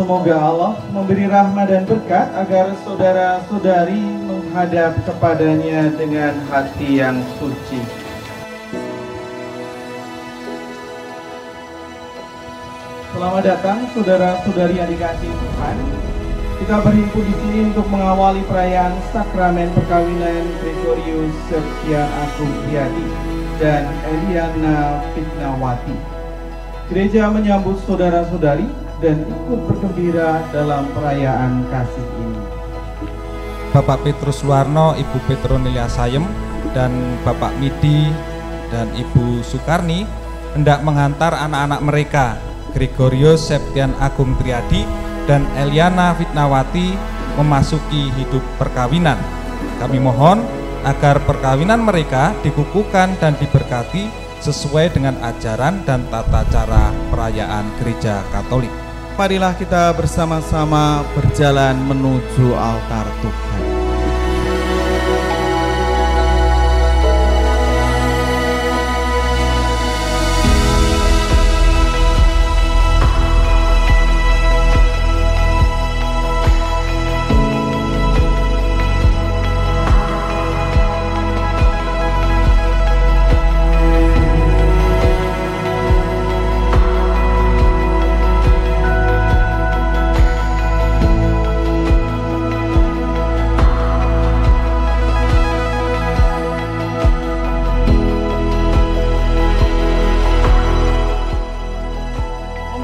Semoga Allah memberi rahmat dan berkat agar saudara-saudari menghadap kepadanya dengan hati yang suci. Selamat datang saudara-saudari yang dikasihi Tuhan. Kita berhimpun di sini untuk mengawali perayaan sakramen perkawinan Gregorius Septian Agung Triadi dan Eliana Fitnawati. Gereja menyambut saudara-saudari dan ikut bergembira dalam perayaan kasih ini. Bapak Petrus Suwarno, Ibu Petronilia Sayem, dan Bapak Midi dan Ibu Sukarni hendak menghantar anak-anak mereka, Gregorius Septian Agung Triadi dan Eliana Fitnawati, memasuki hidup perkawinan. Kami mohon agar perkawinan mereka dikukuhkan dan diberkati sesuai dengan ajaran dan tata cara perayaan Gereja Katolik. Marilah kita bersama-sama berjalan menuju altar Tuhan.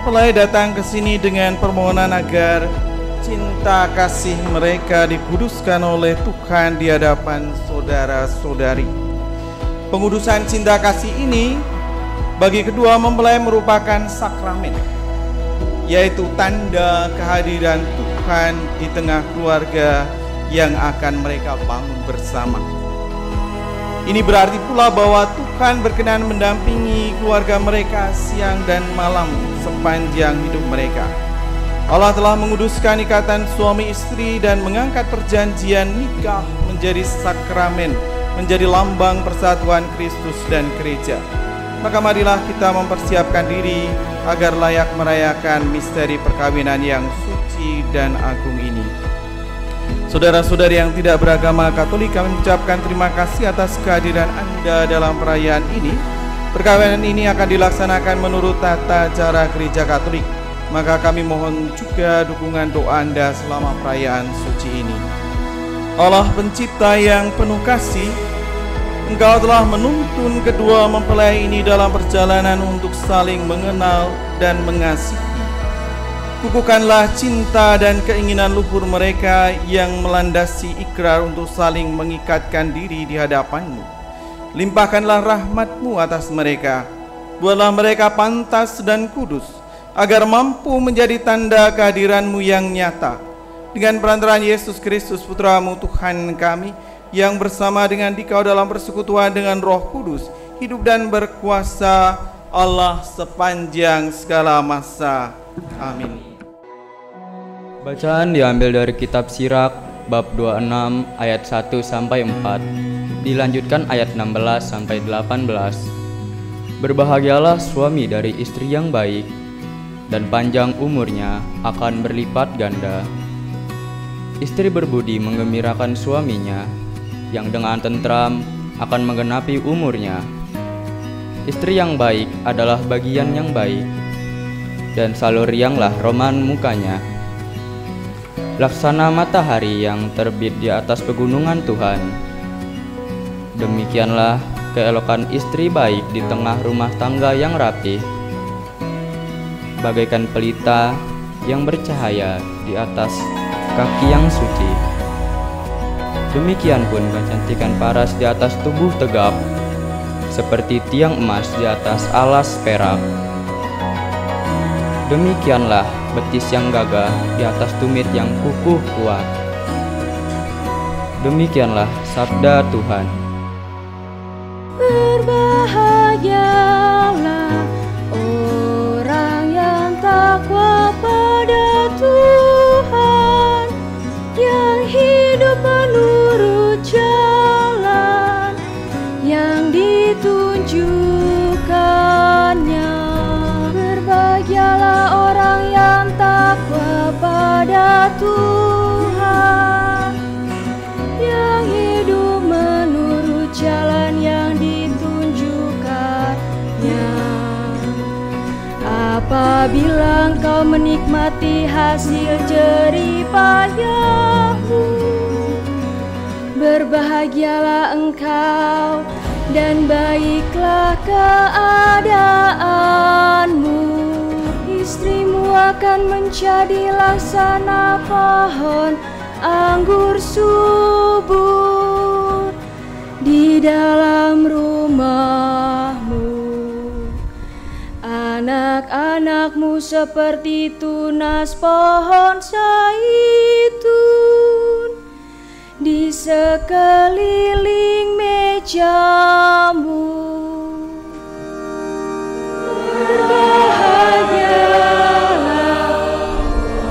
Mempelai datang ke sini dengan permohonan agar cinta kasih mereka dikuduskan oleh Tuhan di hadapan saudara-saudari. Pengudusan cinta kasih ini bagi kedua mempelai merupakan sakramen, yaitu tanda kehadiran Tuhan di tengah keluarga yang akan mereka bangun bersama. Ini berarti pula bahwa Tuhan berkenan mendampingi keluarga mereka siang dan malam sepanjang hidup mereka. Allah telah menguduskan ikatan suami istri dan mengangkat perjanjian nikah menjadi sakramen, menjadi lambang persatuan Kristus dan gereja. Maka marilah kita mempersiapkan diri agar layak merayakan misteri perkawinan yang suci dan agung ini. Saudara-saudari yang tidak beragama Katolik, kami mengucapkan terima kasih atas kehadiran Anda dalam perayaan ini. Perkawinan ini akan dilaksanakan menurut tata cara Gereja Katolik. Maka kami mohon juga dukungan doa Anda selama perayaan suci ini. Allah Pencipta yang penuh kasih, Engkau telah menuntun kedua mempelai ini dalam perjalanan untuk saling mengenal dan mengasihi. Kukuhkanlah cinta dan keinginan luhur mereka yang melandasi ikrar untuk saling mengikatkan diri di hadapan-Mu. Limpahkanlah rahmat-Mu atas mereka. Buatlah mereka pantas dan kudus, agar mampu menjadi tanda kehadiran-Mu yang nyata. Dengan perantaraan Yesus Kristus Putra-Mu Tuhan kami, yang bersama dengan Dikau dalam persekutuan dengan Roh Kudus, hidup dan berkuasa Allah sepanjang segala masa. Amin. Bacaan diambil dari kitab Sirak bab 26 ayat 1 sampai 4. Dilanjutkan ayat 16 sampai 18. Berbahagialah suami dari istri yang baik, dan panjang umurnya akan berlipat ganda. Istri berbudi menggembirakan suaminya, yang dengan tentram akan menggenapi umurnya. Istri yang baik adalah bagian yang baik, dan salur rianglah roman mukanya. Laksana matahari yang terbit di atas pegunungan Tuhan. Demikianlah keelokan istri baik di tengah rumah tangga yang rapih, bagaikan pelita yang bercahaya di atas kaki yang suci. Demikian pun kecantikan paras di atas tubuh tegap, seperti tiang emas di atas alas perak. Demikianlah betis yang gagah di atas tumit yang kukuh kuat. Demikianlah sabda Tuhan. Berbahagialah orang yang takwa pada Tuhan, yang hidup menurut jalan yang ditunjukkannya. Berbahagialah orang yang takwa apabila engkau menikmati hasil jerih payahmu. Berbahagialah engkau dan baiklah keadaanmu. Istrimu akan menjadi laksana pohon anggur subur di dalam rumahmu. Anak-anakmu seperti tunas pohon zaitun di sekeliling mejamu. Berbahagialah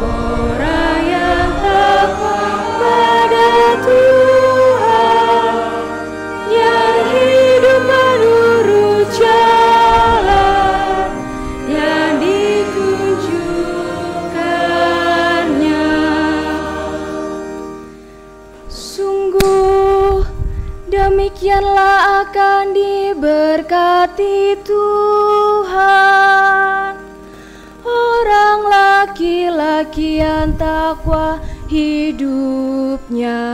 orang yang takwa pada Tuhan, yang hidup menurut jalan yang ditunjukkannya. Sungguh demikianlah akan diberkati Tuhan orang laki-laki yang takwa hidupnya.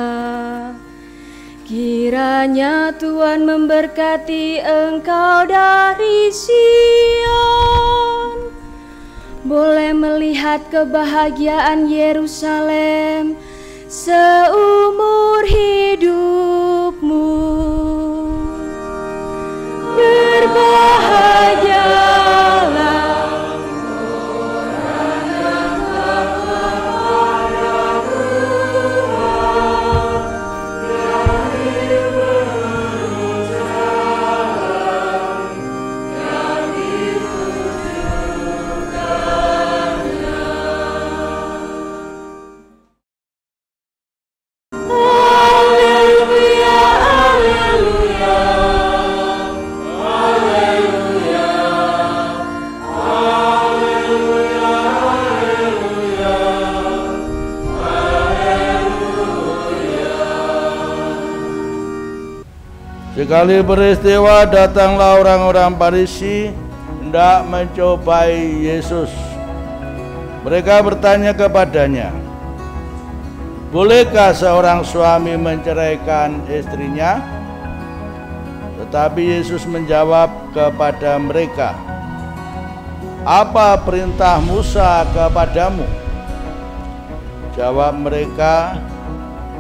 Kiranya Tuhan memberkati engkau dari Sion, boleh melihat kebahagiaan Yerusalem seumur hidupmu. Berbahagialah orang yang takwa pada Tuhan, yang hidup menurut jalan yang ditunjukkannya. Haleluya, haleluya, haleluya, haleluya, haleluya, haleluya. Sekali peristiwa datanglah orang-orang Farisi hendak mencobai Yesus. Mereka bertanya kepadanya, bolehkah seorang suami menceraikan istrinya? Tetapi Yesus menjawab kepada mereka, apa perintah Musa kepadamu? Jawab mereka,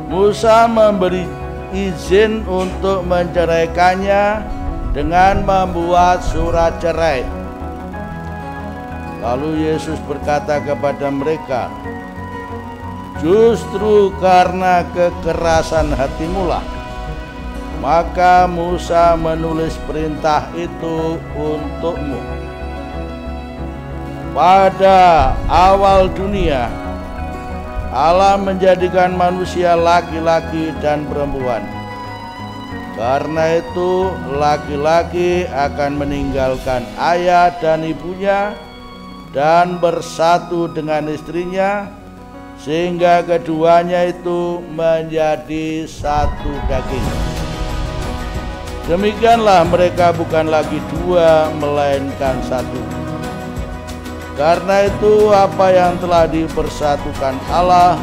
Musa memberi izin untuk menceraikannya dengan membuat surat cerai. Lalu Yesus berkata kepada mereka, justru karena kekerasan hatimulah, maka Musa menulis perintah itu untukmu. Pada awal dunia, Allah menjadikan manusia laki-laki dan perempuan. Karena itu, laki-laki akan meninggalkan ayah dan ibunya dan bersatu dengan istrinya, sehingga keduanya itu menjadi satu daging. Demikianlah mereka bukan lagi dua, melainkan satu. Karena itu apa yang telah dipersatukan Allah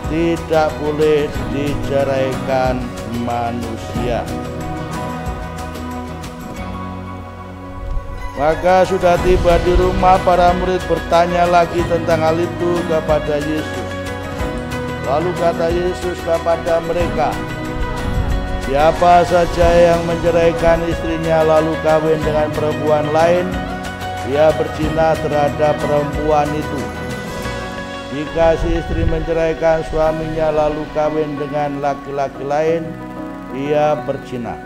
tidak boleh diceraikan manusia. Maka sudah tiba di rumah, para murid bertanya lagi tentang hal itu kepada Yesus. Lalu kata Yesus kepada mereka, siapa saja yang menceraikan istrinya lalu kawin dengan perempuan lain, dia berzina terhadap perempuan itu. Jika si istri menceraikan suaminya lalu kawin dengan laki-laki lain, ia berzina.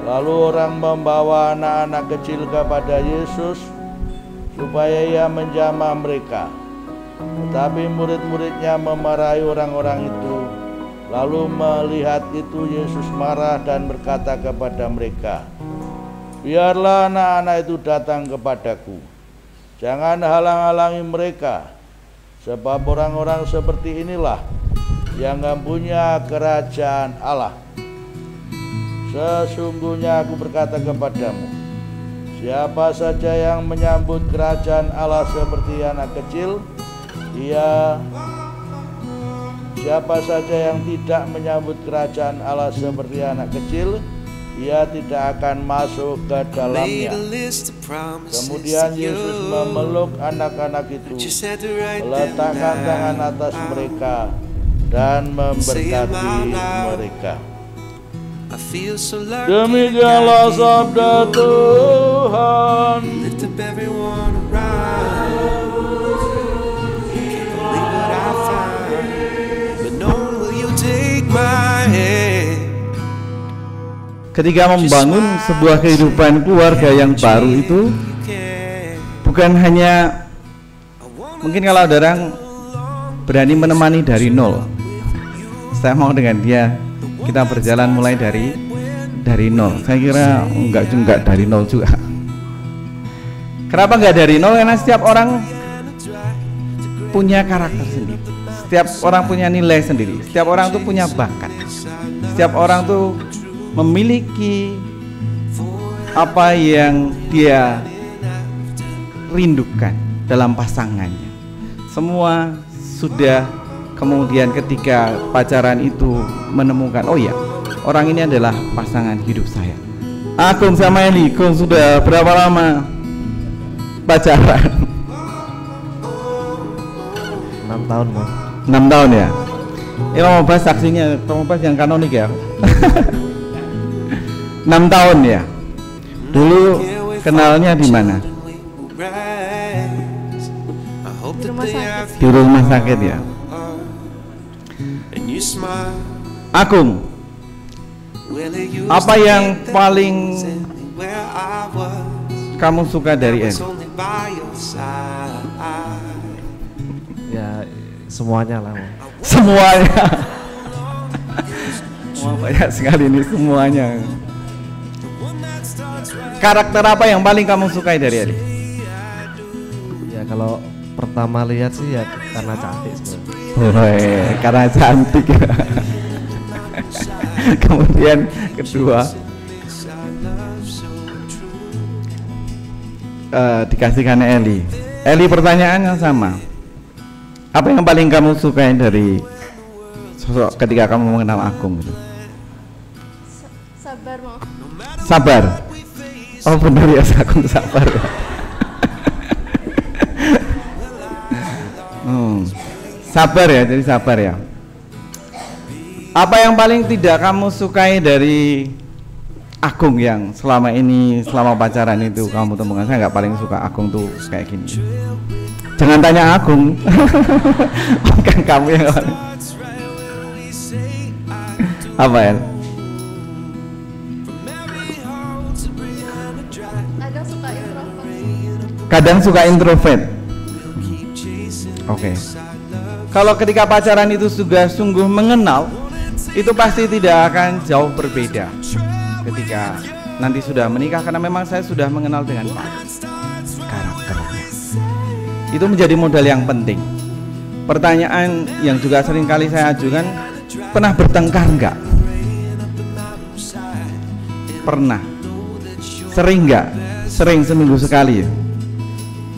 Lalu orang membawa anak-anak kecil kepada Yesus supaya ia menjamah mereka. Tetapi murid-muridnya memarahi orang-orang itu. Lalu melihat itu Yesus marah dan berkata kepada mereka, biarlah anak-anak itu datang kepadaku, jangan halang-halangi mereka, sebab orang-orang seperti inilah yang mempunyai kerajaan Allah. Sesungguhnya aku berkata kepadamu, Siapa saja yang menyambut kerajaan Allah seperti anak kecil, siapa saja yang tidak menyambut kerajaan Allah seperti anak kecil, ia tidak akan masuk ke dalamnya. Kemudian Yesus memeluk anak-anak itu, meletakkan tangan atas mereka dan memberkati mereka. Demikianlah sabda Tuhan. Ketika membangun sebuah kehidupan keluarga yang baru itu bukan hanya, mungkin kalau ada orang berani menemani dari nol, saya mau dengan dia kita berjalan mulai dari nol. Saya kira enggak dari nol juga. Kenapa enggak dari nol? Karena setiap orang punya karakter sendiri, setiap orang punya nilai sendiri, setiap orang tuh punya bakat, setiap orang tuh memiliki apa yang dia rindukan dalam pasangannya. Semua sudah kemudian ketika pacaran itu menemukan, oh ya, orang ini adalah pasangan hidup saya. Agung sama Eli, Gung sudah berapa lama pacaran? 6 tahun, Bang. 6 tahun ya. Ini mau bahas saksinya, mau bahas yang kanonik ya. 6 tahun ya. Dulu kenalnya di mana? Di rumah sakit. Di rumah sakit ya. Agung, apa yang paling kamu suka dari Eli? Ya semuanya lah, Bang. Semuanya. Wah, banyak sekali ini semuanya. Karakter apa yang paling kamu sukai dari Eli? Ya kalau pertama lihat sih ya karena cantik sebenarnya. Karena cantik. Kemudian kedua, dikasihkan Eli. Eli pertanyaannya sama. Apa yang paling kamu sukai dari sosok ketika kamu mengenal Agung itu? Sabar, Mau. Sabar. Oh benar ya, Agung sabar ya. Sabar ya, jadi sabar ya. Apa yang paling tidak kamu sukai dari Agung yang selama ini, selama pacaran itu kamu temukan? Saya nggak paling suka Agung tuh kayak gini. Jangan tanya Agung. Bukan kamu yang paling. Apa ya? Kadang suka introvert. Kadang suka introvert. Oke. Kalau ketika pacaran itu sudah sungguh mengenal, itu pasti tidak akan jauh berbeda ketika nanti sudah menikah, karena memang saya sudah mengenal dengan Pak karakternya. Itu menjadi modal yang penting. Pertanyaan yang juga sering kali saya ajukan, pernah bertengkar enggak? Pernah. Sering enggak? Sering seminggu sekali.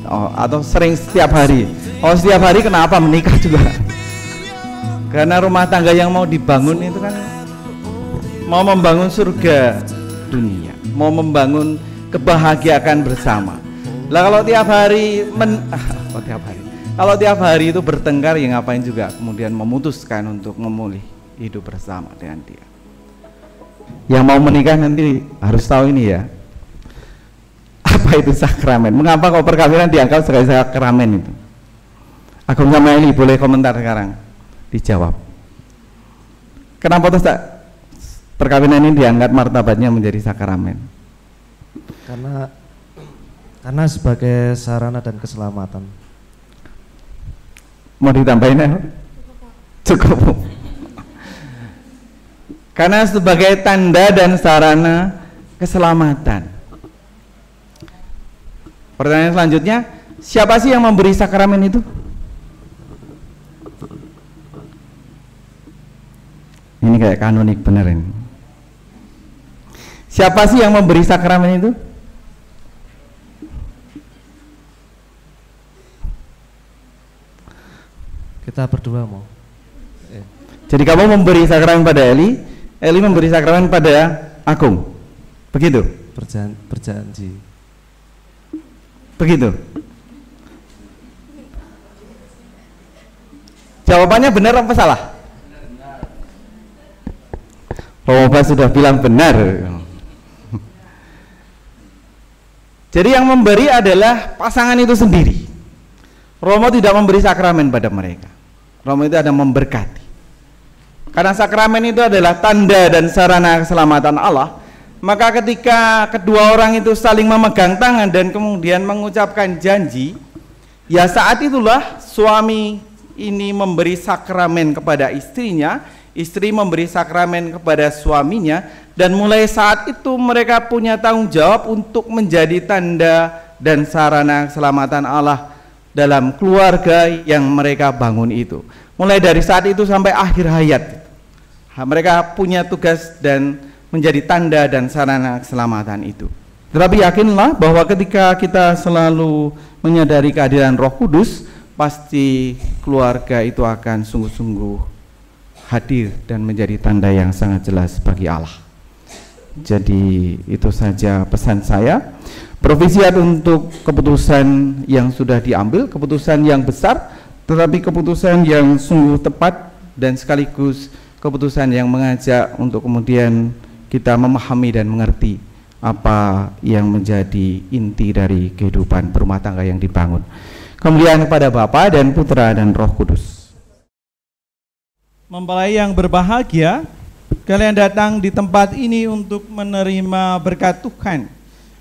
Oh, atau sering setiap hari? Oh, setiap hari kenapa menikah juga? Karena rumah tangga yang mau dibangun itu kan mau membangun surga dunia, mau membangun kebahagiaan bersama. Lah kalau tiap hari kalau tiap hari itu bertengkar, ya ngapain juga kemudian memutuskan untuk memulih hidup bersama dengan dia. Yang mau menikah nanti harus tahu ini ya. Apa itu sakramen? Mengapa kok perkawinan dianggap sebagai sakramen itu? Agung sama Eli boleh komentar sekarang, dijawab. Kenapa tuh perkawinan ini diangkat martabatnya menjadi sakramen? Karena sebagai sarana dan keselamatan. Mau ditambahin ya? Cukup. Karena sebagai tanda dan sarana keselamatan. Pertanyaan selanjutnya, siapa sih yang memberi sakramen itu? Ini kayak kanonik bener ini. Siapa sih yang memberi sakramen itu? Kita berdua mau. Jadi kamu memberi sakramen pada Eli, Eli memberi sakramen pada Agung. Begitu? Berjanji. Begitu. Jawabannya benar apa salah? Romo sudah bilang benar. Jadi yang memberi adalah pasangan itu sendiri. Romo tidak memberi sakramen pada mereka. Romo itu ada memberkati. Karena sakramen itu adalah tanda dan sarana keselamatan Allah. Maka ketika kedua orang itu saling memegang tangan dan kemudian mengucapkan janji, ya saat itulah suami ini memberi sakramen kepada istrinya, istri memberi sakramen kepada suaminya, dan mulai saat itu mereka punya tanggung jawab untuk menjadi tanda dan sarana keselamatan Allah dalam keluarga yang mereka bangun itu. Mulai dari saat itu sampai akhir hayat, mereka punya tugas dan menjadi tanda dan sarana keselamatan itu. Tetapi yakinlah bahwa ketika kita selalu menyadari kehadiran Roh Kudus, pasti keluarga itu akan sungguh-sungguh hadir dan menjadi tanda yang sangat jelas bagi Allah. Jadi itu saja pesan saya. Provisiat untuk keputusan yang sudah diambil, keputusan yang besar, tetapi keputusan yang sungguh tepat dan sekaligus keputusan yang mengajak untuk kemudian kita memahami dan mengerti apa yang menjadi inti dari kehidupan berumah tangga yang dibangun. Kemuliaan kepada Bapa dan Putra dan Roh Kudus. Mempelai yang berbahagia, kalian datang di tempat ini untuk menerima berkat Tuhan.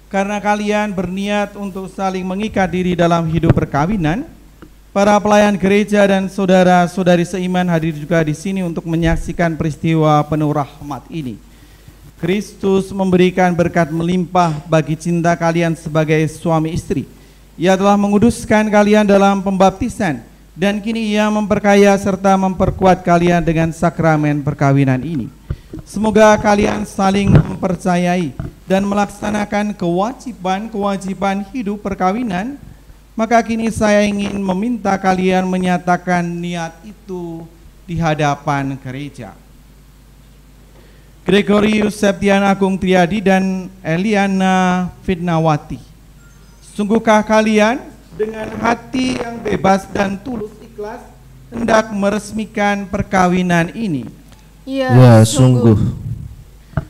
Karena kalian berniat untuk saling mengikat diri dalam hidup perkawinan, para pelayan gereja dan saudara-saudari seiman hadir juga di sini untuk menyaksikan peristiwa penuh rahmat ini. Kristus memberikan berkat melimpah bagi cinta kalian sebagai suami istri. Ia telah menguduskan kalian dalam pembaptisan, dan kini Ia memperkaya serta memperkuat kalian dengan sakramen perkawinan ini. Semoga kalian saling mempercayai dan melaksanakan kewajiban-kewajiban hidup perkawinan. Maka kini saya ingin meminta kalian menyatakan niat itu di hadapan gereja. Gregorius Septian Agung Triadi dan Eliana Fitnawati, sungguhkah kalian dengan hati yang bebas dan tulus ikhlas hendak meresmikan perkawinan ini? Ya, sungguh.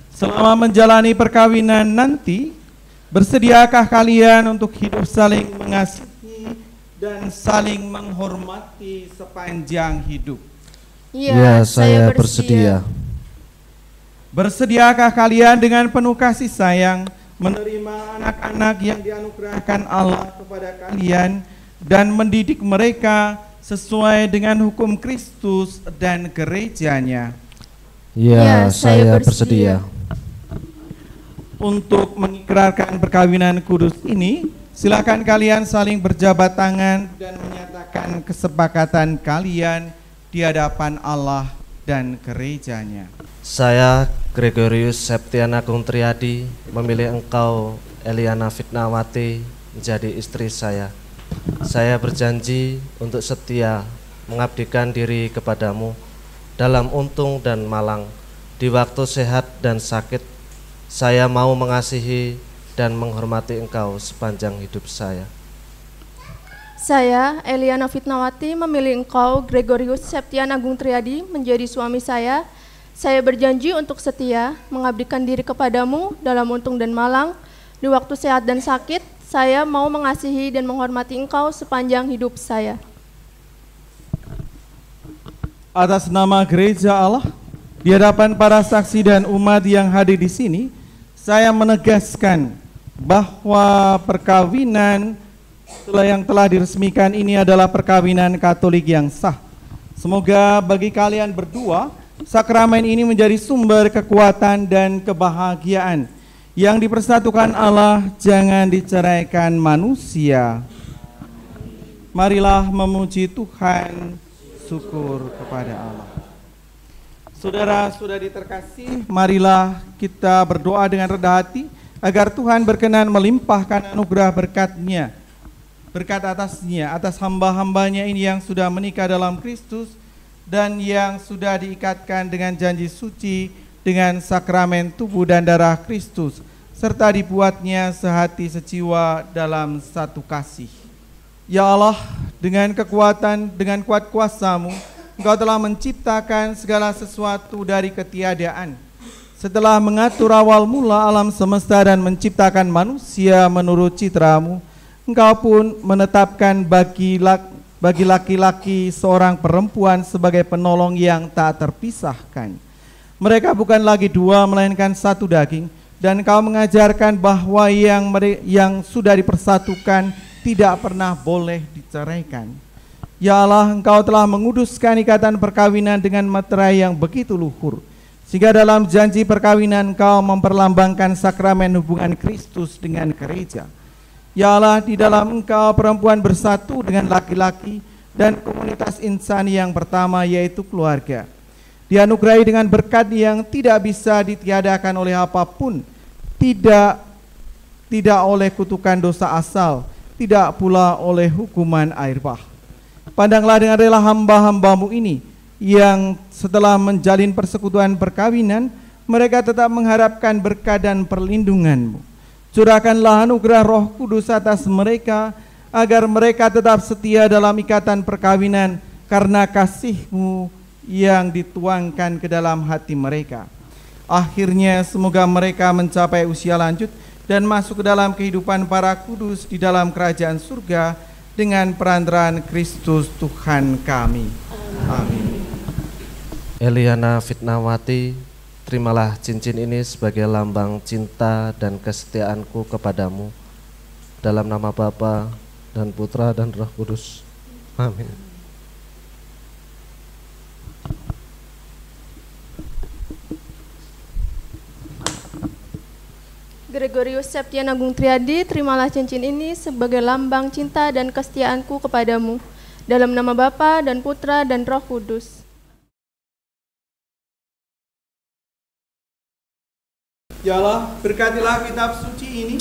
Selama menjalani perkawinan nanti, bersediakah kalian untuk hidup saling mengasihi dan saling menghormati sepanjang hidup? Ya, saya bersedia. Bersediakah kalian dengan penuh kasih sayang menerima anak-anak yang dianugerahkan Allah kepada kalian dan mendidik mereka sesuai dengan hukum Kristus dan gerejanya? Ya, saya bersedia. Untuk mengikrarkan perkawinan kudus ini, silakan kalian saling berjabat tangan dan menyatakan kesepakatan kalian di hadapan Allah dan gerejanya. Saya, Gregorius Septian Agung Triadi, memilih engkau, Eliana Fitnawati, menjadi istri saya. Saya berjanji untuk setia mengabdikan diri kepadamu dalam untung dan malang, di waktu sehat dan sakit. Saya mau mengasihi dan menghormati engkau sepanjang hidup saya. Saya, Eliana Fitnawati, memilih engkau, Gregorius Septian Agung Triadi, menjadi suami saya. Saya berjanji untuk setia mengabdikan diri kepadamu dalam untung dan malang, di waktu sehat dan sakit. Saya mau mengasihi dan menghormati engkau sepanjang hidup saya. Atas nama gereja Allah, di hadapan para saksi dan umat yang hadir di sini, saya menegaskan bahwa perkawinan yang telah diresmikan ini adalah perkawinan Katolik yang sah. Semoga bagi kalian berdua, sakramen ini menjadi sumber kekuatan dan kebahagiaan. Yang dipersatukan Allah jangan diceraikan manusia. Marilah memuji Tuhan, syukur kepada Allah. Saudara-saudari terkasih, marilah kita berdoa dengan rendah hati agar Tuhan berkenan melimpahkan anugerah berkat-Nya Berkat atas hamba-hambanya ini yang sudah menikah dalam Kristus dan yang sudah diikatkan dengan janji suci dengan sakramen tubuh dan darah Kristus, serta dibuatnya sehati sejiwa dalam satu kasih. Ya Allah, dengan kuat kuasa-Mu, Engkau telah menciptakan segala sesuatu dari ketiadaan. Setelah mengatur awal mula alam semesta dan menciptakan manusia menurut citra-Mu, Engkau pun menetapkan bagi laki-laki seorang perempuan sebagai penolong yang tak terpisahkan. Mereka bukan lagi dua, melainkan satu daging. Dan Engkau mengajarkan bahwa yang sudah dipersatukan tidak pernah boleh diceraikan. Ya Allah, Engkau telah menguduskan ikatan perkawinan dengan materai yang begitu luhur, sehingga dalam janji perkawinan Engkau memperlambangkan sakramen hubungan Kristus dengan gereja. Ya Allah, di dalam Engkau perempuan bersatu dengan laki-laki dan komunitas insani yang pertama, yaitu keluarga. Dianugerahi dengan berkat yang tidak bisa ditiadakan oleh apapun, tidak oleh kutukan dosa asal, tidak pula oleh hukuman air bah. Pandanglah dengan rela hamba-hamba-Mu ini yang setelah menjalin persekutuan perkawinan, mereka tetap mengharapkan berkat dan perlindungan-Mu. Curahkanlah anugerah Roh Kudus atas mereka, agar mereka tetap setia dalam ikatan perkawinan karena kasih-Mu yang dituangkan ke dalam hati mereka. Akhirnya semoga mereka mencapai usia lanjut dan masuk ke dalam kehidupan para kudus di dalam kerajaan surga dengan perantaraan Kristus Tuhan kami. Amin. Eliana Fitnawati, terimalah cincin ini sebagai lambang cinta dan kesetiaanku kepadamu. Dalam nama Bapa dan Putra dan Roh Kudus. Amin. Gregorius Septian Agung Triadi, terimalah cincin ini sebagai lambang cinta dan kesetiaanku kepadamu. Dalam nama Bapa dan Putra dan Roh Kudus. Ya Allah, berkatilah kitab suci ini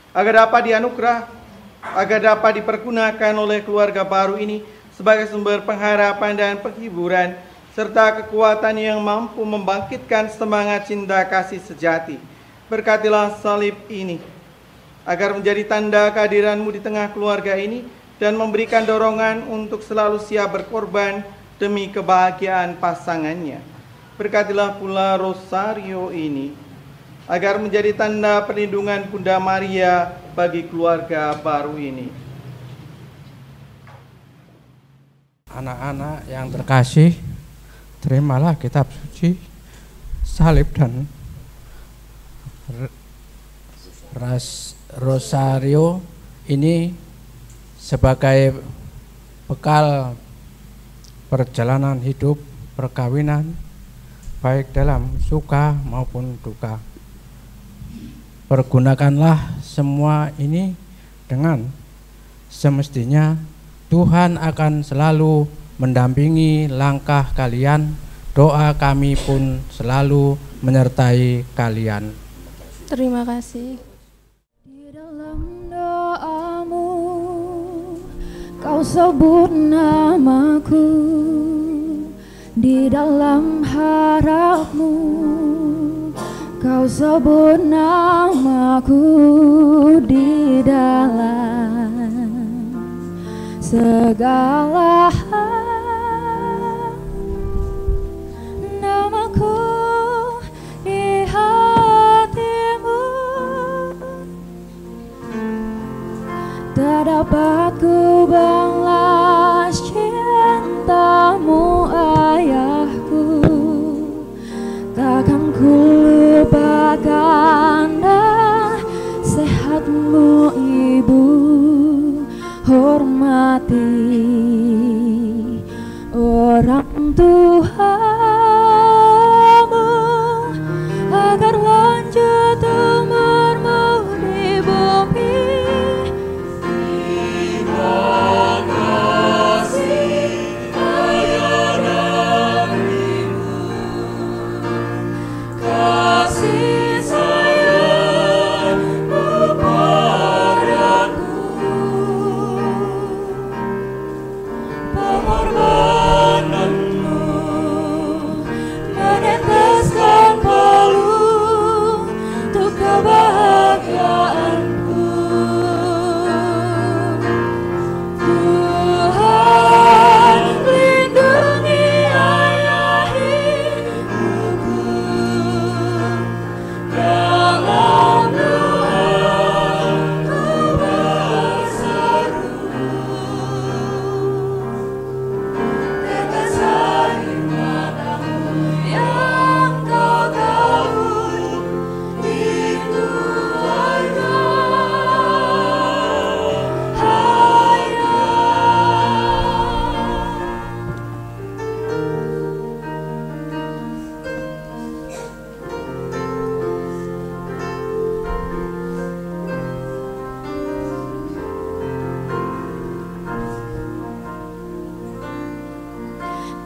agar dapat dapat dipergunakan oleh keluarga baru ini sebagai sumber pengharapan dan penghiburan, serta kekuatan yang mampu membangkitkan semangat cinta kasih sejati. Berkatilah salib ini agar menjadi tanda kehadiran-Mu di tengah keluarga ini dan memberikan dorongan untuk selalu siap berkorban demi kebahagiaan pasangannya. Berkatilah pula rosario ini agar menjadi tanda perlindungan Bunda Maria bagi keluarga baru ini. Anak-anak yang terkasih, terimalah kitab suci, salib dan rosario ini sebagai bekal perjalanan hidup perkawinan, baik dalam suka maupun duka. Pergunakanlah semua ini dengan semestinya. Tuhan akan selalu mendampingi langkah kalian. Doa kami pun selalu menyertai kalian. Terima kasih. Di dalam doamu, kau sebut namaku. Di dalam harapmu, kau sebut namaku. Di dalam segala hal, namaku di hatimu. Tak dapat ku balas cintamu, ayahku. Takkan ku lupakan nasihatmu, ibu. Hormati orang tuamu agar lanjut umurmu di bumi. Terima kasih ayah ibu, kasih sayangmu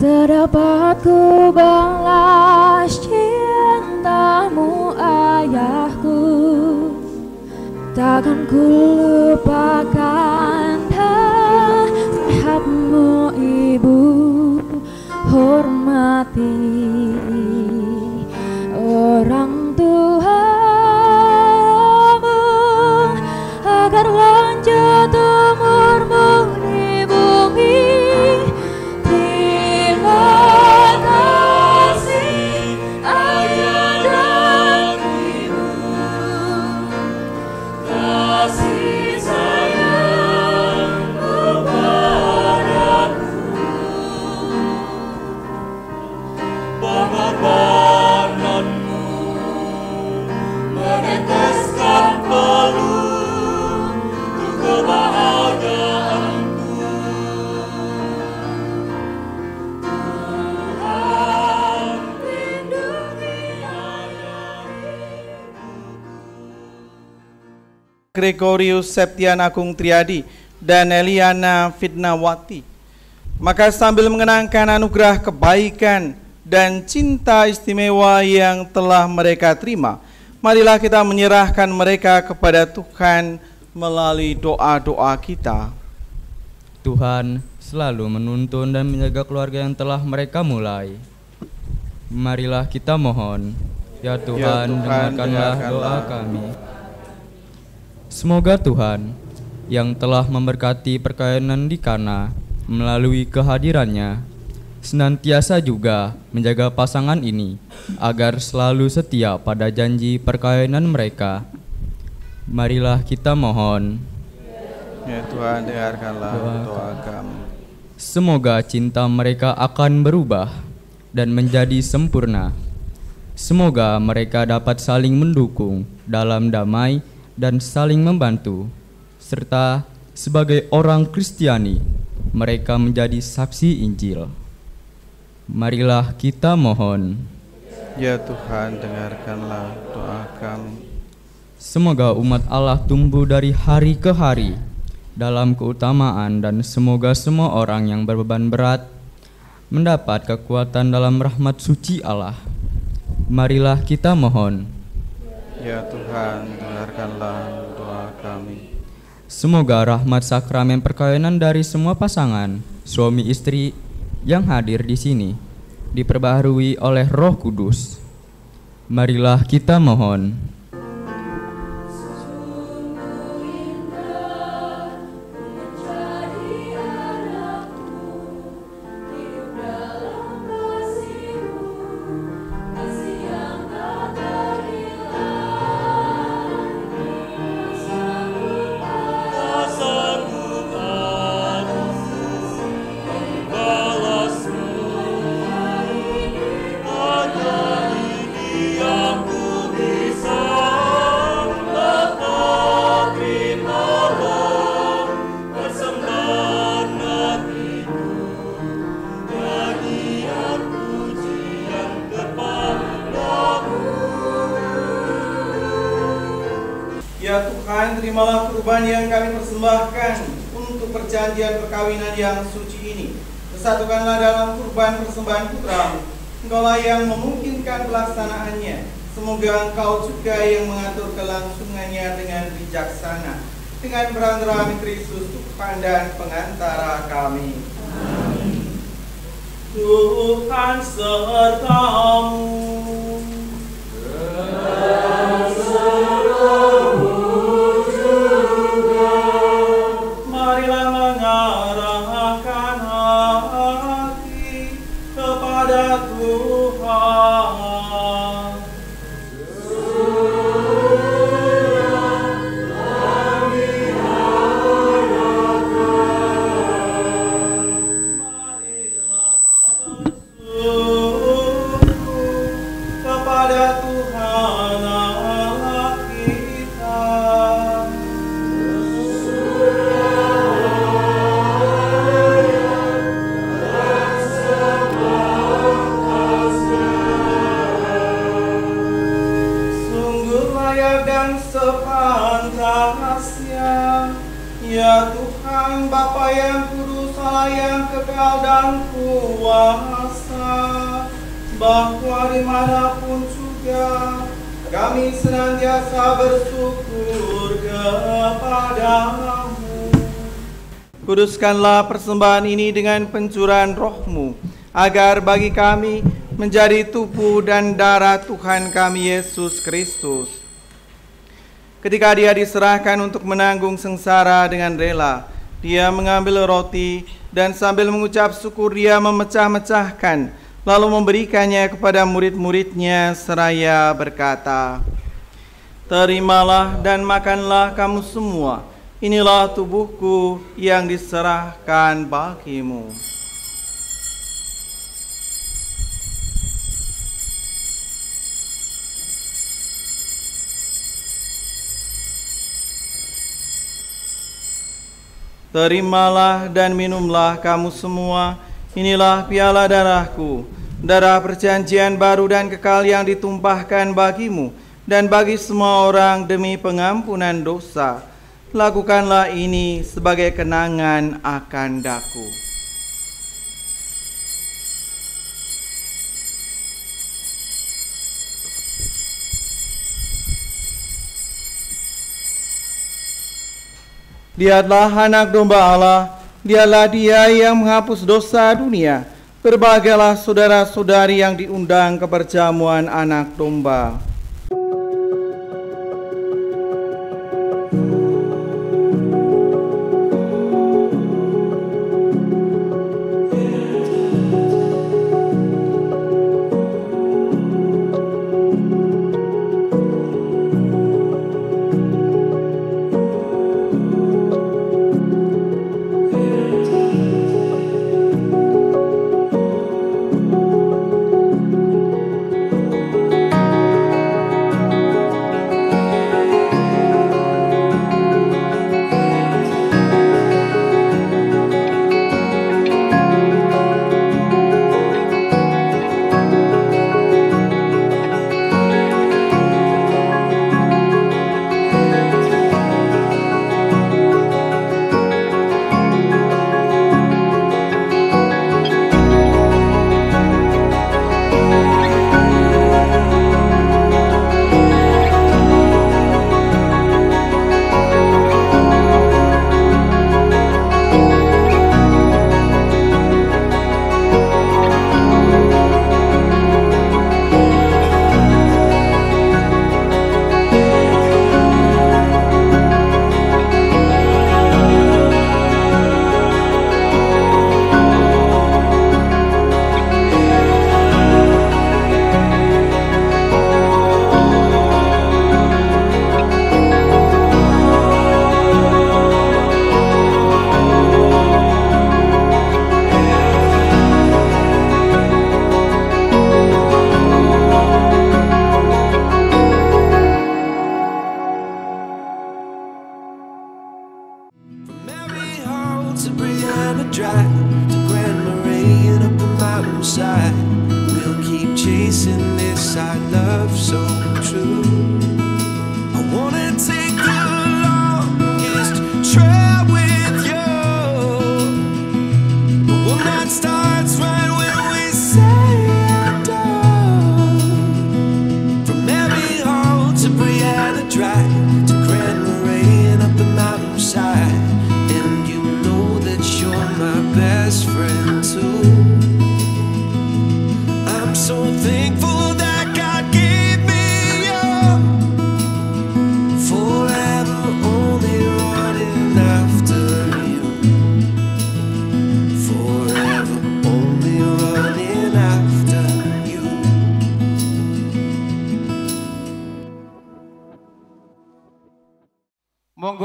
Tak dapat ku balas cintamu ayahku, takkan ku lupakan nasihatmu ibu. Hormati orang tuamu agar lanjut umurmu di bumi. Terima kasih ayah dan ibu, kasih sayangmu padaku, pengorbananmu meneteskan peluh untuk kebahagiaanku. Tuhan lindungi ayah Gregorius Septian Agung Triadi dan Eliana Fitnawati. Maka sambil mengenangkan anugerah kebaikan dan cinta istimewa yang telah mereka terima, marilah kita menyerahkan mereka kepada Tuhan melalui doa-doa kita. Tuhan selalu menuntun dan menjaga keluarga yang telah mereka mulai. Marilah kita mohon, ya Tuhan, dengarkanlah doa kami. Semoga Tuhan yang telah memberkati perkawinan di Kana melalui kehadirannya senantiasa juga menjaga pasangan ini agar selalu setia pada janji perkawinan mereka. Marilah kita mohon, ya Tuhan, dengarkanlah doa kami. Semoga cinta mereka akan berubah dan menjadi sempurna. Semoga mereka dapat saling mendukung dalam damai dan saling membantu, serta sebagai orang Kristiani mereka menjadi saksi Injil. Marilah kita mohon, ya Tuhan, dengarkanlah doa kami. Semoga umat Allah tumbuh dari hari ke hari dalam keutamaan, dan semoga semua orang yang berbeban berat mendapat kekuatan dalam rahmat suci Allah. Marilah kita mohon, ya Tuhan, dengarkanlah doa kami. Semoga rahmat sakramen perkawinan dari semua pasangan suami istri yang hadir di sini diperbaharui oleh Roh Kudus. Marilah kita mohon, Ya Tuhan, terimalah kurban yang kami persembahkan untuk perjanjian perkawinan yang suci ini. Persatukanlah dalam kurban persembahan putra-Mu. Engkaulah yang memungkinkan pelaksanaannya. Semoga Engkau juga yang mengatur kelangsungannya dengan bijaksana, dengan perantaraan Kristus Tuhan dan pengantara kami. Amin. Tuhan serta-Mu. Marilah mengarahkan hati kepada Tuhan. Kami harapkan. Marilah bersungguh kepada Tuhan Allah kita. Dan sepantasnya, ya Tuhan Bapa yang kudus, kuasa yang kekal dan kuasa, bahwa dimanapun juga kami senantiasa bersyukur kepadamu. Kuduskanlah persembahan ini dengan pencurahan roh-Mu, agar bagi kami menjadi tubuh dan darah Tuhan kami Yesus Kristus. Ketika Dia diserahkan untuk menanggung sengsara dengan rela, Dia mengambil roti dan sambil mengucap syukur Dia memecah-mecahkan, lalu memberikannya kepada murid-muridnya seraya berkata, "Terimalah dan makanlah kamu semua, inilah tubuhku yang diserahkan bagimu." Terimalah dan minumlah kamu semua, inilah piala darahku, darah perjanjian baru dan kekal yang ditumpahkan bagimu dan bagi semua orang demi pengampunan dosa. Lakukanlah ini sebagai kenangan akan daku. Lihatlah anak domba Allah, Dialah Dia yang menghapus dosa dunia. Berbahagialah saudara-saudari yang diundang ke perjamuan anak domba.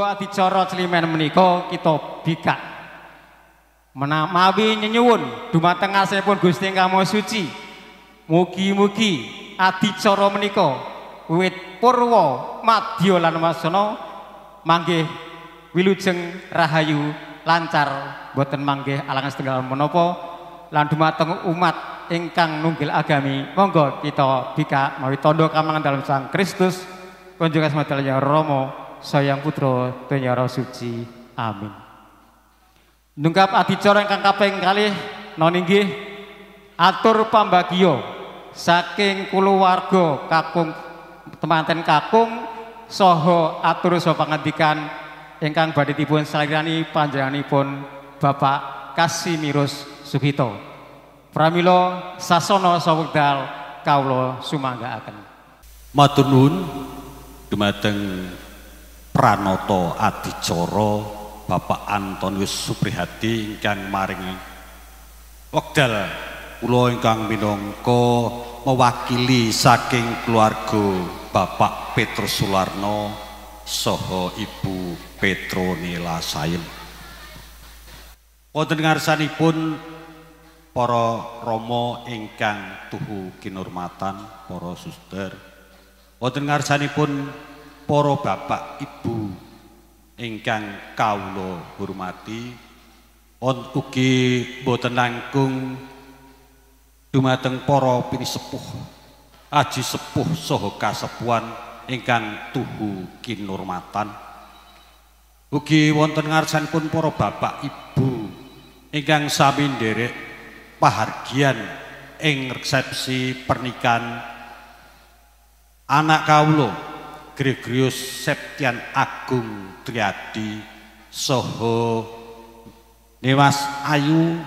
Adicara Celimen menika kita bikak menawi nyenyuwun dumateng asihipun Gusti Ingkang Maha Suci, mugi-mugi adicara menika wiwit purwa madya lan wasana manggih wilujeng rahayu lancar boten manggih alangan setunggal menapa lan dumateng umat ingkang nunggil agami monggo kita bikak mawi tandha kamangan dalam Sang Kristus kunjungan semadya Rama Sayang Putra Tunyara Suci. Amin. Nungkap adicara ingkang kaping kalih non inggih atur pambagio saking kulawarga kakung temanten kakung saha atur saha pangandikan ingkang badhe dipun salirani panjenenganipun Bapak Kasimirus Sugito. Pramila sasana sawekdal kawula sumanggaaken. Matur nuwun dumateng pranata adicara Bapak Antonius Suprihadi ingkang maringi wekdal kula ingkang minangka mewakili saking keluarga Bapak Petrus Sularno saha Ibu Petronila Sayem. Wonten ngarsanipun para rama ingkang tuhu kinurmatan, para suster, wonten ngarsanipun para bapak ibu ingkang kawula hormati, ugi boten langkung dumateng para pinisepuh, aji sepuh saha kasepuhan ingkang tuhu kinurmatan. Ugi wonten ngarsanipun para bapak ibu ingkang sami nderek pahargyan ing resepsi pernikahan anak kawula Gregorius Septian Agung Triadi saha Nimas Ayu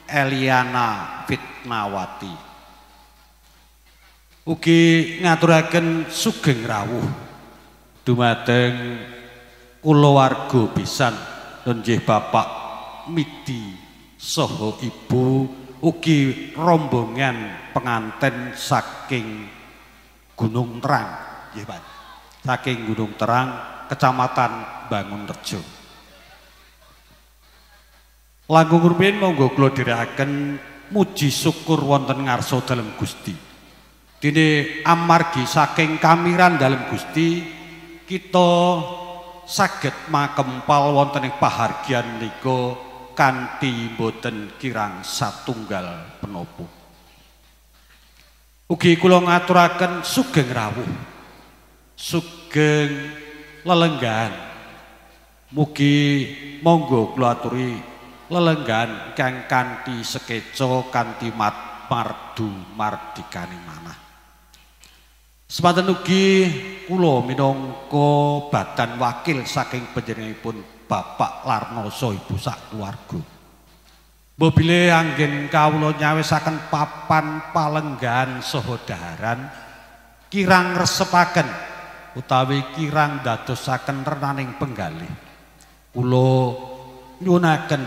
Eliana Fitnawati. Ugi ngaturaken sugeng rawuh dumateng kulawarga pisan nggih Bapak Midi saha Ibu, ugi rombongan penganten saking Gunung Terang nggih Pak. Saking Gunung Terang, Kecamatan Bangunrejo. Langkung rumiyin monggo kula dherekaken muji syukur wonten ngarsa dalem Gusti. Dene amargi saking kamiran dalem Gusti kita saged makempal wonten ing pahargyan nika kanthi boten kirang satunggal penapa. Ugi kula ngaturaken sugeng rawuh, sugeng lelenggahan. Mugi monggo kula aturi lelenggahan kang kanthi sekeca kanthi mardu mardikane manah. Semanten ugi kula minangka badan wakil saking panjenenganipun Bapak Larno saha Ibu sak keluarga. Mbobile anggen kawula nyawisaken papan palenggahan saha daharan kirang resepaken utawi kirang dadosaken renaning penggalih. Kula nyuwunaken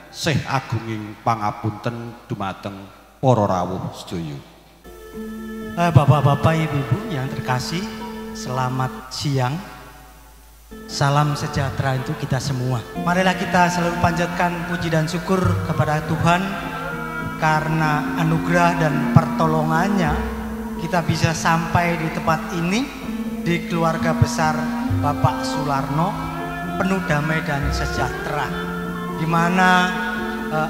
sih agunging pangapunten dumateng para rawuh sedaya. Bapak-bapak, ibu-ibu yang terkasih, selamat siang. Salam sejahtera untuk kita semua. Marilah kita selalu panjatkan puji dan syukur kepada Tuhan karena anugerah dan pertolongannya kita bisa sampai di tempat ini, di keluarga besar Bapak Sularno, penuh damai dan sejahtera, di mana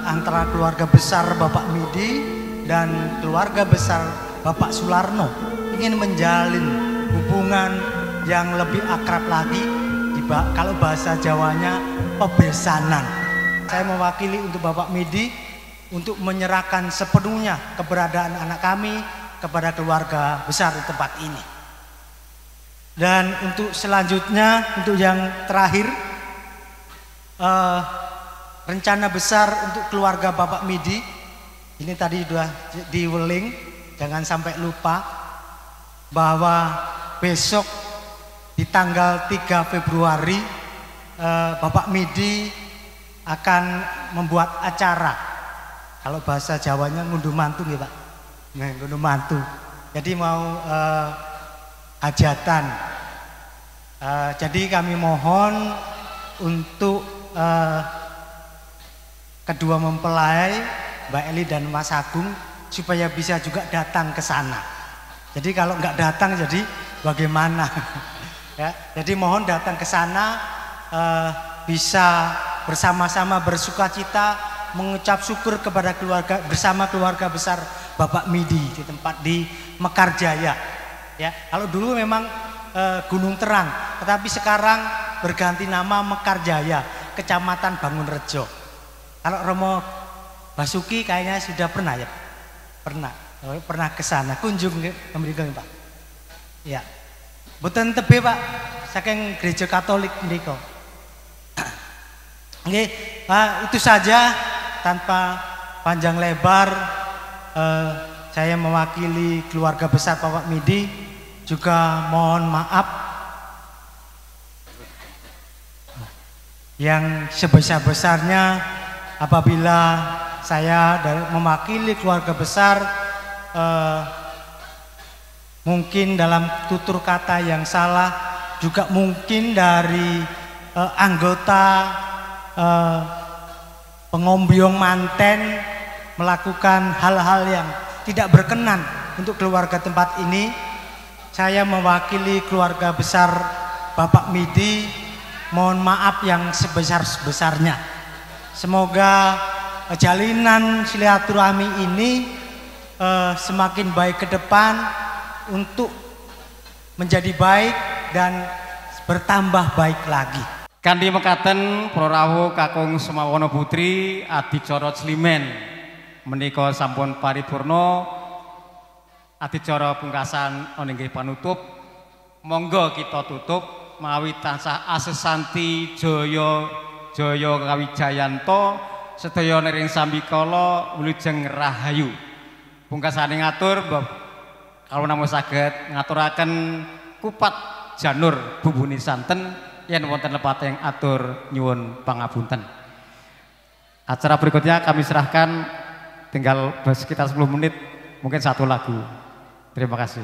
antara keluarga besar Bapak Midi dan keluarga besar Bapak Sularno ingin menjalin hubungan yang lebih akrab lagi, kalau bahasa Jawanya pebesanan. Saya mewakili untuk Bapak Midi untuk menyerahkan sepenuhnya keberadaan anak kami kepada keluarga besar di tempat ini. Dan untuk selanjutnya, untuk yang terakhir, rencana besar untuk keluarga Bapak Midi ini tadi sudah diweling, jangan sampai lupa bahwa besok di tanggal 3 Februari Bapak Midi akan membuat acara, kalau bahasa Jawanya ngunduh mantu ya Pak, ngunduh mantu. Jadi mau hajatan. Jadi kami mohon untuk kedua mempelai Mbak Eli dan Mas Agung supaya bisa juga datang ke sana. Jadi kalau nggak datang jadi bagaimana? Ya, jadi mohon datang ke sana, bisa bersama-sama bersukacita mengucap syukur kepada keluarga bersama keluarga besar Bapak Midi di tempat di Mekarjaya. Ya, kalau dulu memang Gunung Terang, tetapi sekarang berganti nama Mekarjaya, Kecamatan Bangunrejo. Kalau Romo Basuki kayaknya sudah pernah ya? Pernah ke sana, kunjung ke mriki Pak. Ya. Mboten tebih Pak, saking gereja Katolik mriko. Nggih, Pak, itu saja tanpa panjang lebar saya mewakili keluarga besar Bapak Midi juga mohon maaf yang sebesar-besarnya apabila saya mewakili keluarga besar mungkin dalam tutur kata yang salah, juga mungkin dari anggota pengombyong manten melakukan hal-hal yang tidak berkenan untuk keluarga tempat ini. Saya mewakili keluarga besar Bapak Midi mohon maaf yang sebesar-besarnya. Semoga jalinan silaturahmi ini semakin baik ke depan untuk menjadi baik dan bertambah baik lagi. Kanthi mekaten para rawuh kakung Semawana Putri adicara Slimen menika sampun paripurna. Adicara pungkasan nggih panutup. Monggo kita tutup mawi tansah asesanti jaya jaya kawijayanto sedaya nering sambikala wilujeng rahayu. Pungkasane ngatur kalau namung saged ngaturaken kupat janur bumbuni santen yen wonten lepating atur nyuwun pangapunten. Acara berikutnya kami serahkan tinggal sekitar 10 menit, mungkin satu lagu. Terima kasih.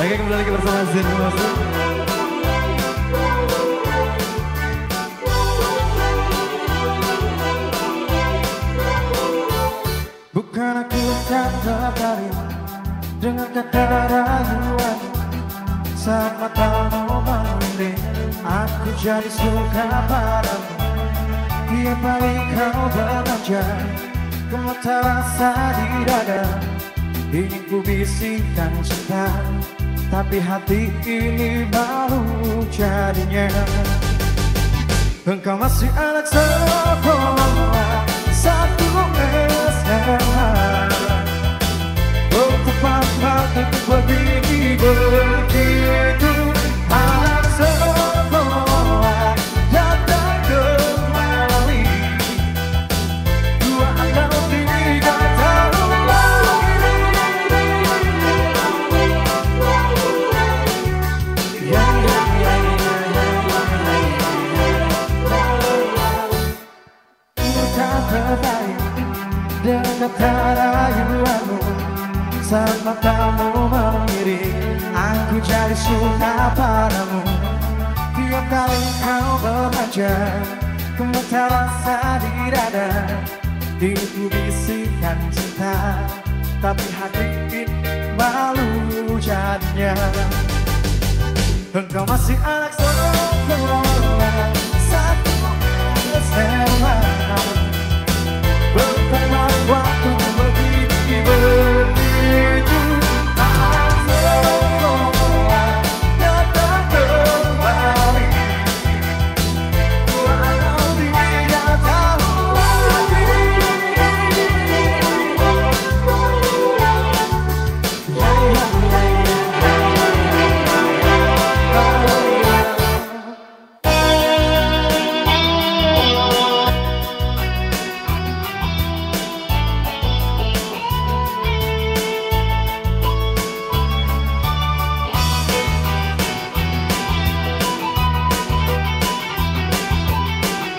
Oke, kembali lagi bersama Zen Musik. Bukan aku tak tertarik dengan kata rayuan, saat matamu melirik aku jadi suka padamu. Tiap kali kau berbicara, ku terasa di dada. Ingin ku bisikan cinta, tapi hati ini malu jadinya. Engkau masih anak sekolah, satu SMA. Oh, tepat waktu begini begitu. Anak sekolah datang kembali, 2 atau 3 tahun lagi. Tak tertarik dengan kata rayuanmu, saat matamu mengiring aku jadi suka padamu. Tiap kali kau bermanja, ku terasa di dada. Ingin ku bisikan cinta, tapi hati ini malu jadinya. Engkau masih anak sekolah, satu SMA. Berteman waktu begitu. Anak sekolah datang kembali, 2 atau 3 tahun lagi.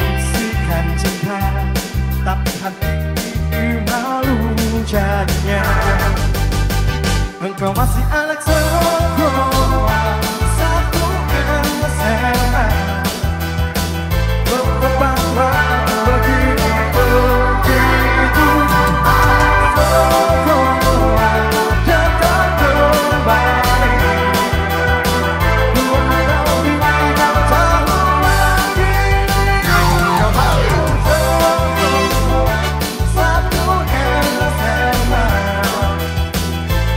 Bisikan cinta, tapi hati ini malu jadinya. Engkau masih anak sekolah, satu SMA. Berteman waktu begitu. Anak sekolah datang kembali, 2 atau 3 tahun lagi. Engkau masih sekolah, satu SMA.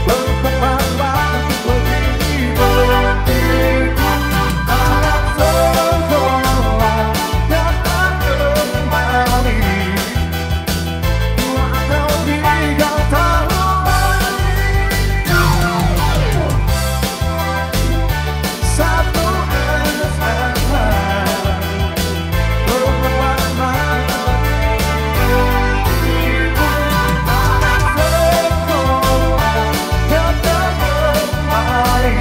Berteman waktu begitu. Anak sekolah datang kembali, 2 atau 3 tahun lagi. Satu SMA. Berteman waktu begitu. Anak sekolah datang kembali,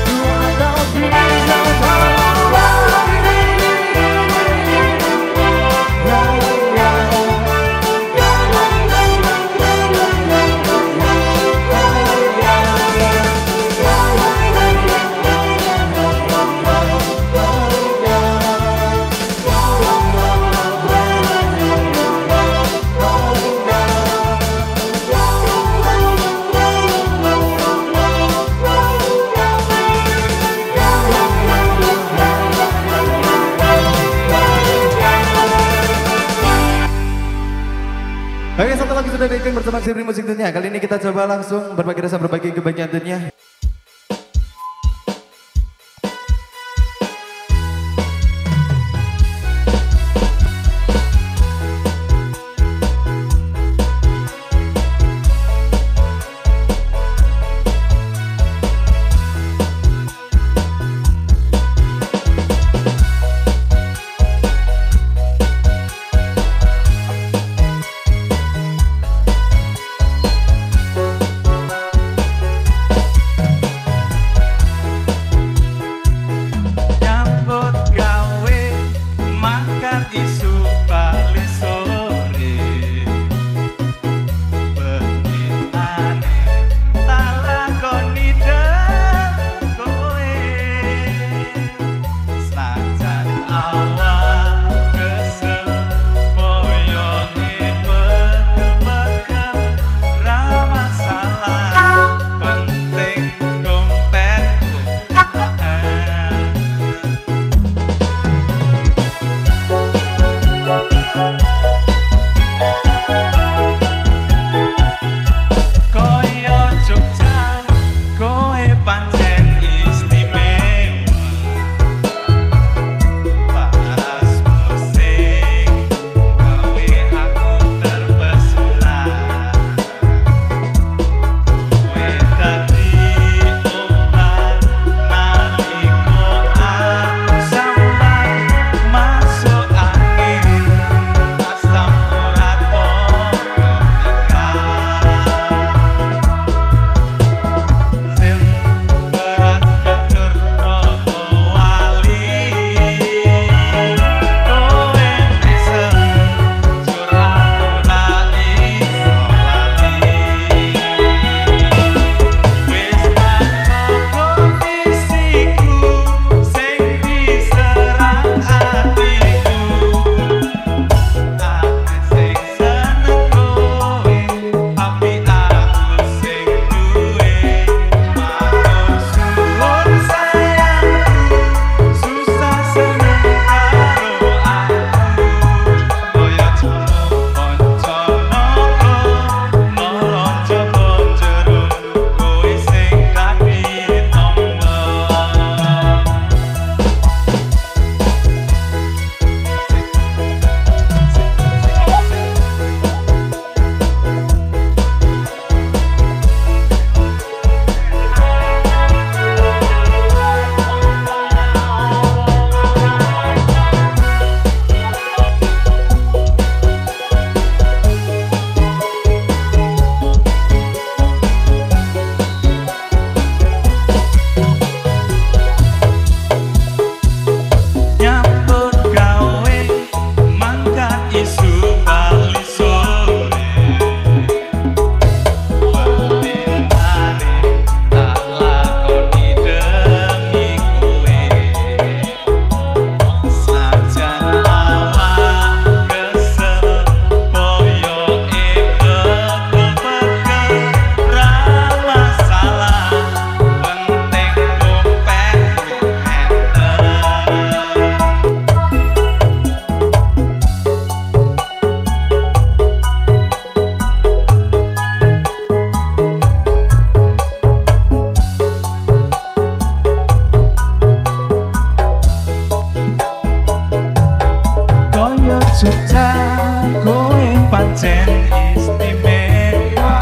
2 atau 3 tahun lagi. Oke, satu lagi sudah diikat bersama Sibri Musik Dunia. Kali ini kita coba langsung berbagi rasa, berbagi kebahagiaan dunia. Jogja kowe pancen istimewa.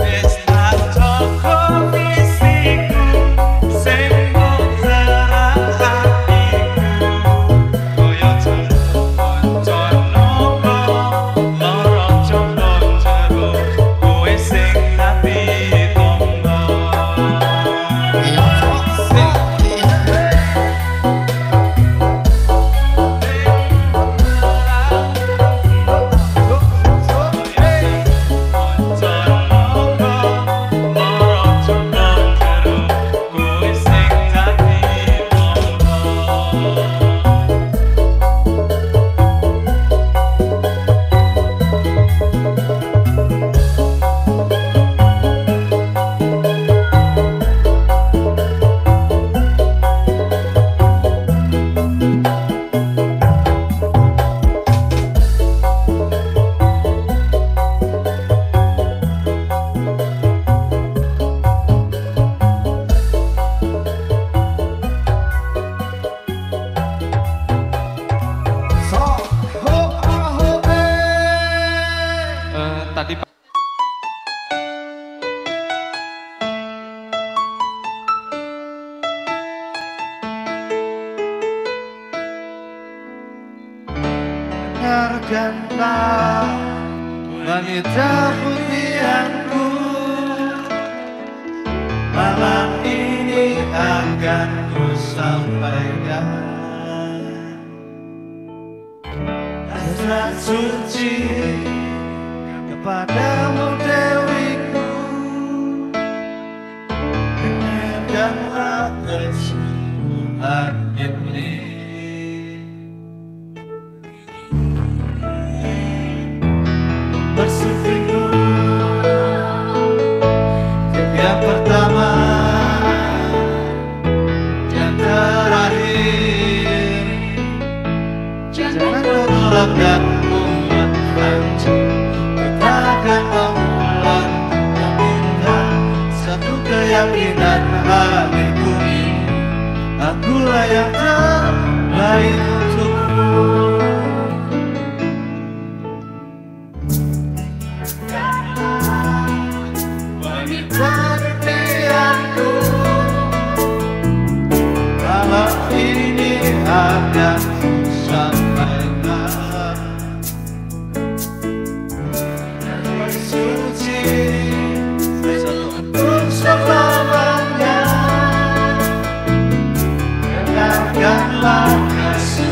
Wis tak joko visiku sing mung hatiku koyo jero kanca nopo lara coba jero kowe sing ati tonggo. Tadi Dengarkanlah wanita putihanku, malam ini akan ku sampaikan hasrat suci kepadamu dewiku. Dengarkanlah kesuruhan ini, bersikuku yang pertama, yang terakhir. Jangan menolak dan membuat hancur. Kita akan membuat yang indah, satu keyakinan hatiku ini, akulah yang terbaik untukmu. Wanita impianku, malam ini akan ku sampaikan hasrat suci untuk selamanya. Dengarkanlah kasih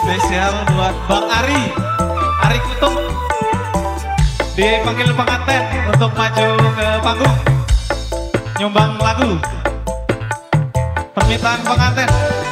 Spesial buat Bang Ari Kutung, dipanggil pengantin untuk maju ke panggung nyumbang lagu permintaan pengantin.